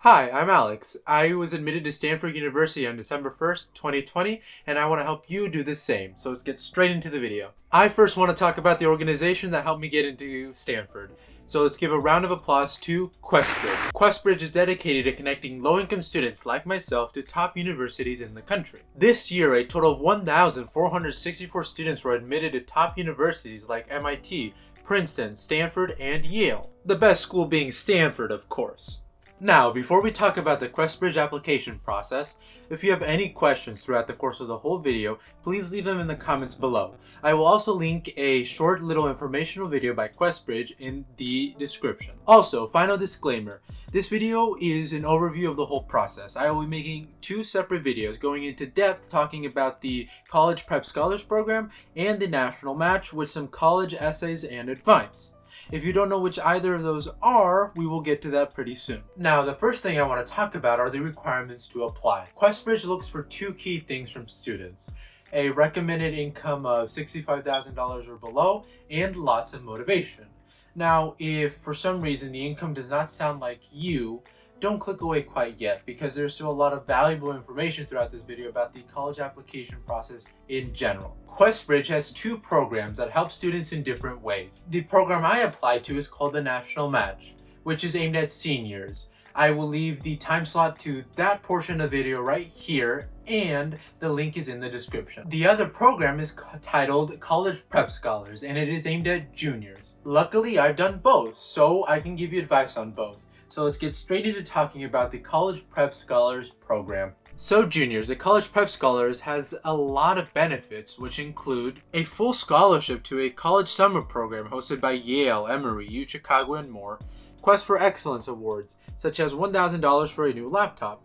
Hi, I'm Alex. I was admitted to Stanford University on December 1st, 2020, and I want to help you do the same. So let's get straight into the video. I first want to talk about the organization that helped me get into Stanford. So let's give a round of applause to QuestBridge. QuestBridge is dedicated to connecting low-income students like myself to top universities in the country. This year, a total of 1,464 students were admitted to top universities like MIT, Princeton, Stanford, and Yale. The best school being Stanford, of course. Now, before we talk about the QuestBridge application process, if you have any questions throughout the course of the whole video, please leave them in the comments below. I will also link a short little informational video by QuestBridge in the description. Also, final disclaimer, this video is an overview of the whole process. I will be making two separate videos going into depth talking about the College Prep Scholars Program and the National Match with some college essays and advice. If you don't know which either of those are, we will get to that pretty soon. Now, the first thing I want to talk about are the requirements to apply. QuestBridge looks for two key things from students: a recommended income of $65,000 or below, and lots of motivation. Now, if for some reason the income does not sound like you, don't click away quite yet, because there's still a lot of valuable information throughout this video about the college application process in general. QuestBridge has two programs that help students in different ways. The program I applied to is called the National Match, which is aimed at seniors. I will leave the time slot to that portion of the video right here, and the link is in the description. The other program is titled College Prep Scholars, and it is aimed at juniors. Luckily, I've done both, so I can give you advice on both. So let's get straight into talking about the College Prep Scholars program. So juniors, the College Prep Scholars has a lot of benefits, which include a full scholarship to a college summer program hosted by Yale, Emory, U Chicago, and more, Quest for Excellence awards, such as $1,000 for a new laptop,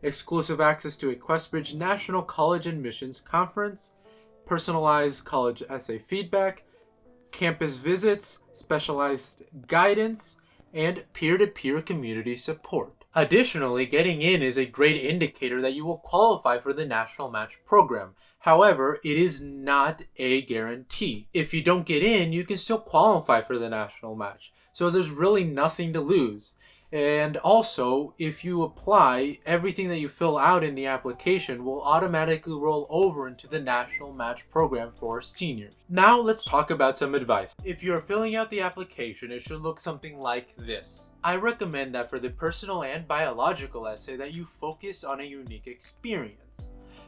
exclusive access to a QuestBridge National College Admissions Conference, personalized college essay feedback, campus visits, specialized guidance, and peer-to-peer community support. Additionally, getting in is a great indicator that you will qualify for the National Match program. However, it is not a guarantee. If you don't get in, you can still qualify for the National Match. So there's really nothing to lose. And also, if you apply, everything that you fill out in the application will automatically roll over into the National Match program for seniors. Now let's talk about some advice. If you're filling out the application, it should look something like this. I recommend that for the personal and biological essay that you focus on a unique experience.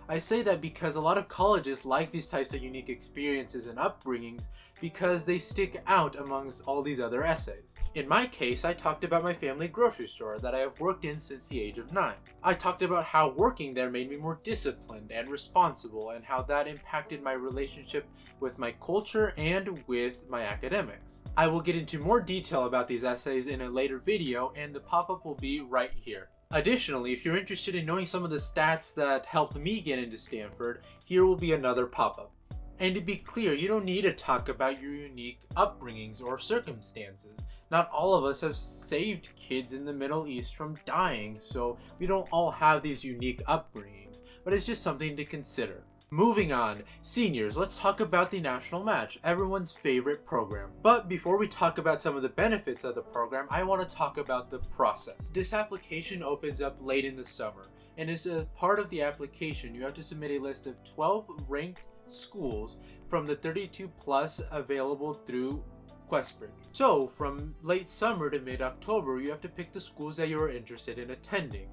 I say that because a lot of colleges like these types of unique experiences and upbringings because they stick out amongst all these other essays. In my case, I talked about my family grocery store that I have worked in since the age of 9. I talked about how working there made me more disciplined and responsible, and how that impacted my relationship with my culture and with my academics. I will get into more detail about these essays in a later video, and the pop-up will be right here. Additionally, if you're interested in knowing some of the stats that helped me get into Stanford, here will be another pop-up. And to be clear, you don't need to talk about your unique upbringings or circumstances. Not all of us have saved kids in the Middle East from dying, so we don't all have these unique upbringings, but it's just something to consider. Moving on, seniors, let's talk about the National Match, everyone's favorite program. But before we talk about some of the benefits of the program, I want to talk about the process. This application opens up late in the summer, and as a part of the application, you have to submit a list of 12 ranked schools from the 32 plus available through QuestBridge. So from late summer to mid-October, you have to pick the schools that you are interested in attending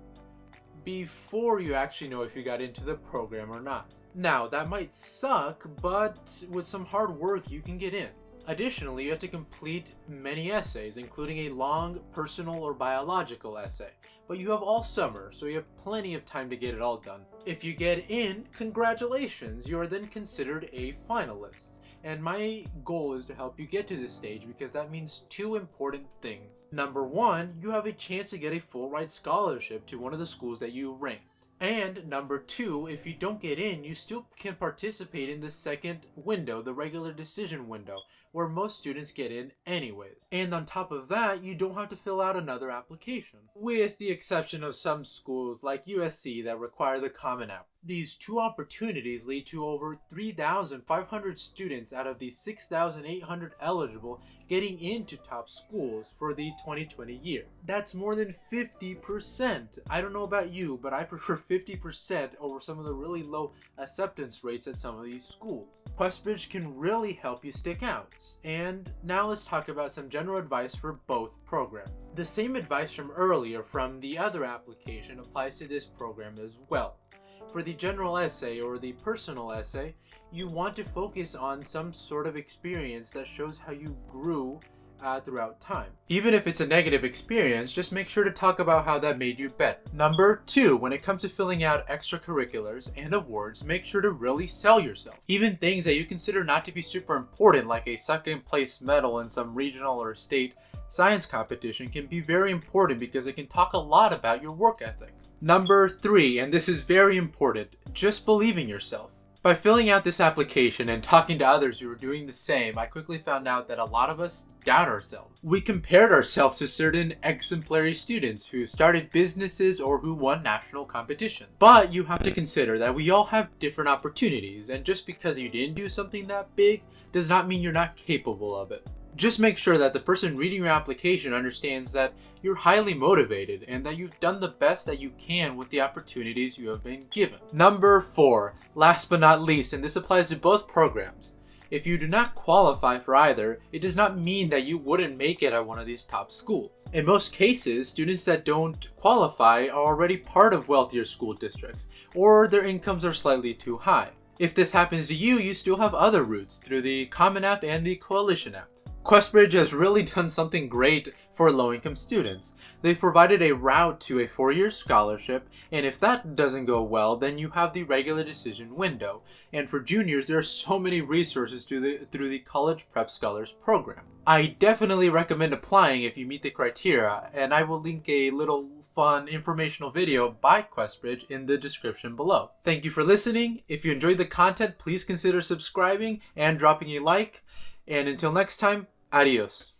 before you actually know if you got into the program or not. Now, that might suck, but with some hard work, you can get in. Additionally, you have to complete many essays, including a long personal or biological essay. But you have all summer, so you have plenty of time to get it all done. If you get in, congratulations! You are then considered a finalist. And my goal is to help you get to this stage because that means two important things. Number one, you have a chance to get a full ride scholarship to one of the schools that you ranked. And number two, if you don't get in, you still can participate in the second window, the regular decision window, where most students get in anyways. And on top of that, you don't have to fill out another application, with the exception of some schools like USC that require the Common App. These two opportunities lead to over 3,500 students out of the 6,800 eligible getting into top schools for the 2020 year. That's more than 50%. I don't know about you, but I prefer 50% over some of the really low acceptance rates at some of these schools. QuestBridge can really help you stick out. And now let's talk about some general advice for both programs. The same advice from earlier from the other application applies to this program as well. For the general essay or the personal essay, you want to focus on some sort of experience that shows how you grew throughout time. Even if it's a negative experience, just make sure to talk about how that made you better. Number 2, when it comes to filling out extracurriculars and awards, make sure to really sell yourself. Even things that you consider not to be super important, like a second place medal in some regional or state science competition, can be very important because it can talk a lot about your work ethic. Number 3, and this is very important, just believe in yourself. By filling out this application and talking to others who are doing the same, I quickly found out that a lot of us doubt ourselves. We compared ourselves to certain exemplary students who started businesses or who won national competitions. But you have to consider that we all have different opportunities, and just because you didn't do something that big does not mean you're not capable of it. Just make sure that the person reading your application understands that you're highly motivated and that you've done the best that you can with the opportunities you have been given. Number 4, last but not least, and this applies to both programs. If you do not qualify for either, it does not mean that you wouldn't make it at one of these top schools. In most cases, students that don't qualify are already part of wealthier school districts, or their incomes are slightly too high. If this happens to you, you still have other routes through the Common App and the Coalition app. QuestBridge has really done something great for low-income students. They've provided a route to a 4-year scholarship, and if that doesn't go well, then you have the regular decision window. And for juniors, there are so many resources through the College Prep Scholars program. I definitely recommend applying if you meet the criteria, and I will link a little fun informational video by QuestBridge in the description below. Thank you for listening. If you enjoyed the content, please consider subscribing and dropping a like. And until next time, adios.